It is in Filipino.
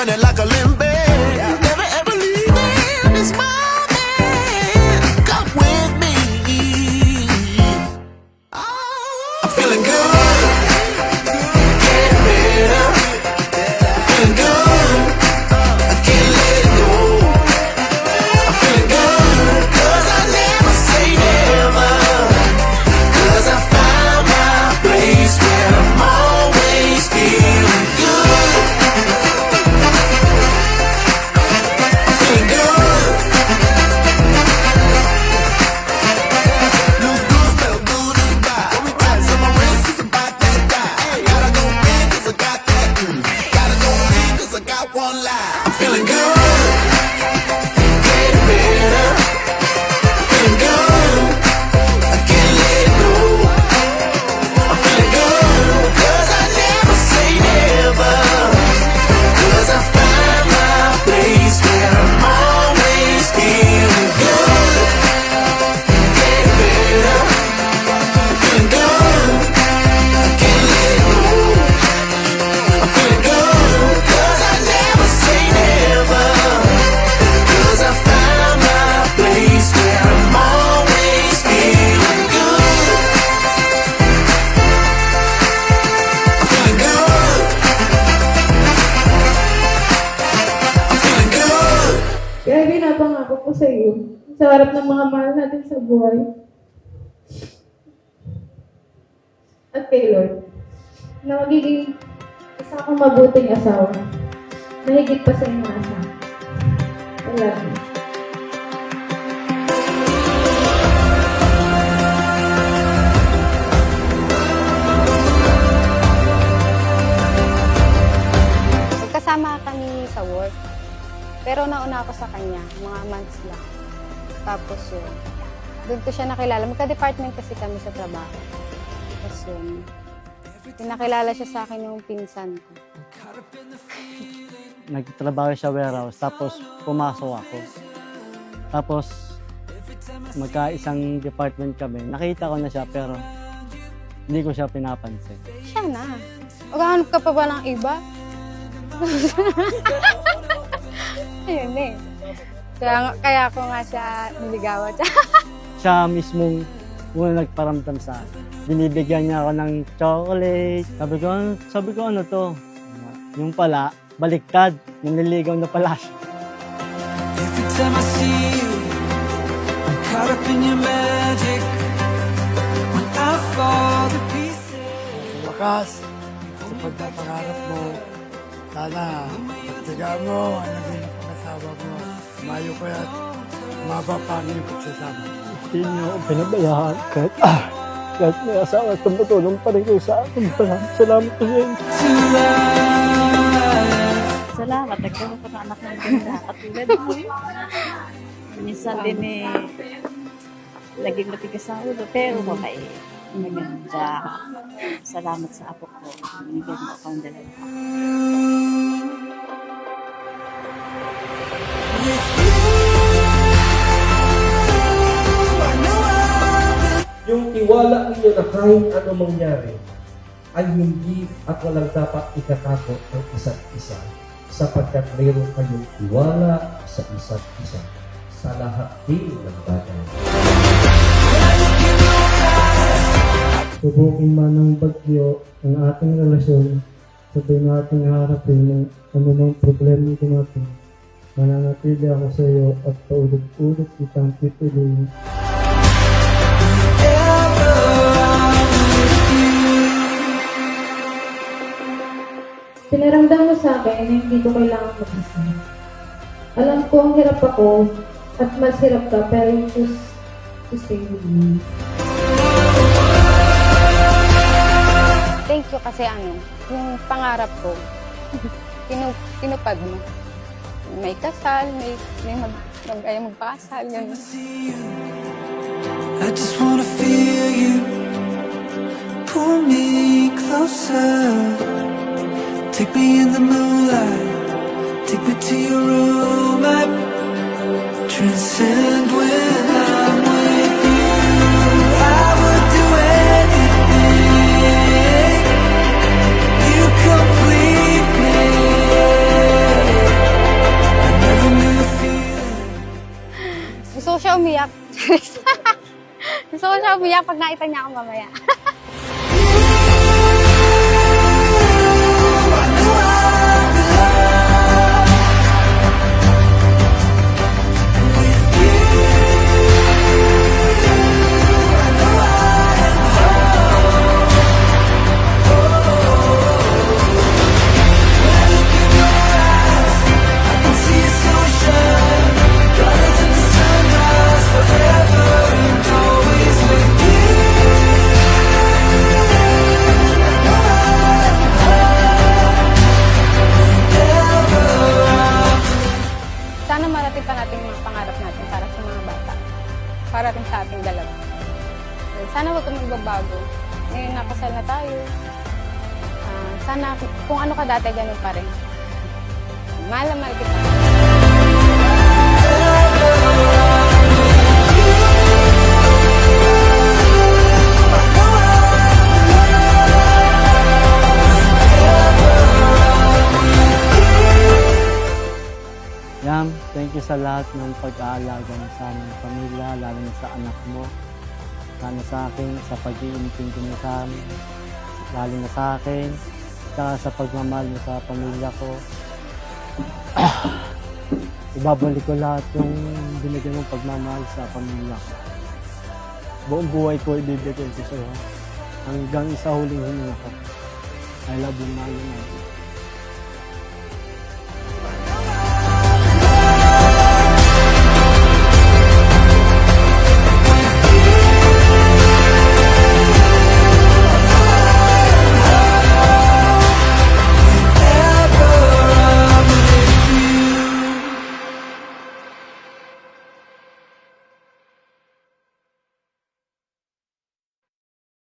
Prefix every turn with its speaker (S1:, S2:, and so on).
S1: running like a limber. Never ever leaving this moment. Come with me. I'm feeling good. Getting better. Feeling good. I can't let it go. I'm feeling good. 'Cause I never say never. 'Cause I found my place where I'm always feeling good. I'm feeling good. Look good, smell good as a guy. Rocks on my wrist is about that die. Gotta go big 'cause I got that. Gotta go big 'cause I got one life. I'm feeling good. Getting better. Feeling good. I can't let it go. I'm feeling good. 'Cause I never say never. 'Cause I find my place where I'm always feeling good. Getting better. Feeling good. I can't let it go. I'm feeling good. 'Cause I never say never. 'Cause I found my place where I'm always feeling good. I'm feeling good. I'm feeling good.
S2: Kaya pinapangako ko sa iyo, sa harap ng mga mahal natin sa buhay, at kay Lord, na magiging isa akong mabuting asawa, na higit pa sa iyong asawa. I love you.
S3: Magkasama kami sa work. Pero nauna ako sa kanya, mga months lang. Tapos yun, doon ko siya nakilala. Magka-department kasi kami sa trabaho. Tapos yun, pinakilala siya sa akin yung pinsan ko.
S4: Nagtrabaho siya warehouse, tapos pumasok ako. Tapos, magka-isang department kami. Nakita ko na siya, pero hindi ko siya pinapansin.
S3: Siya na. Maghahanap ka pa ba ng iba? Ayun eh. Kaya ko nga siya niligawan.
S4: Siya mismong una nagparamdam sa akin. Binibigyan niya ako ng chocolate. Sabi ko ano to? Yung pala, baliktad. Nililigaw na pala siya.
S1: Every time I see you, I'm caught up in your magic. When I fall to pieces.
S5: Wakas, sa pagpapangarap mo, sana pagtagaan mo ang naging asawa mo. Mayo ko yan, mabapangin yung pagsasama.
S4: Hindi niyo ako pinabayaan kahit may asawa at tumutulong pa rin kayo sa akin. Salamat po sa inyo.
S6: Salamat, nagkaroon ko ng anak na ganda. Katulad mo minsan din naging matigas ang ulo, pero okay. Maganda. Salamat sa apo ko. Binigyan mo akong dalawa.
S7: Yung tiwala ninyo na kahit ano mangyari ay hindi at walang dapat ikatakot ang isa't isa sapagkat mayroon kayong tiwala sa isa't isa sa lahat din ng bagay.
S4: Subukin man ng bagyo ang ating relasyon, sabay natin harapin ng anumang problema natin. Mananatili ako sa iyo at paulit-ulit kitang pipiliin.
S2: Pinaramdam mo sa akin na hindi ko kailangan mag-isa. Alam ko ang hirap ako at mas hirap ka, pero you choose to stay with me.
S3: Thank you kasi yung pangarap ko, tinupad mo. May kasal, may ayaw magpakasal, gano'n.
S1: I just wanna feel you. Pull me closer. Take me in the moonlight. Take me to your room. I transcend when I'm with you. I would do anything. You complete me.
S3: umiyak. Gusto ko siya umiyak pag nakita niya ako mamaya. Sana marating pa natin yung mga pangarap natin para sa mga bata. Para rin sa ating dalawa. Sana huwag kang magbabago. Ngayon nakasal na tayo. Sana kung ano ka dati, ganun pa rin. Mahal na mahal kita.
S4: Yam, thank you sa lahat ng pag-aalaga mo sa aming pamilya, lalo na sa anak mo. Sana sa akin, sa pag-iintindi mo sa amin, lalo na sa akin, saka sa pagmamahal mo sa pamilya ko. Ibabalik ko lahat yung binigyan mong pagmamahal sa pamilya ko. Buong buhay ko ibibigay ko sa'yo. Hanggang isa huling hininga ko. I love you, mahal mo.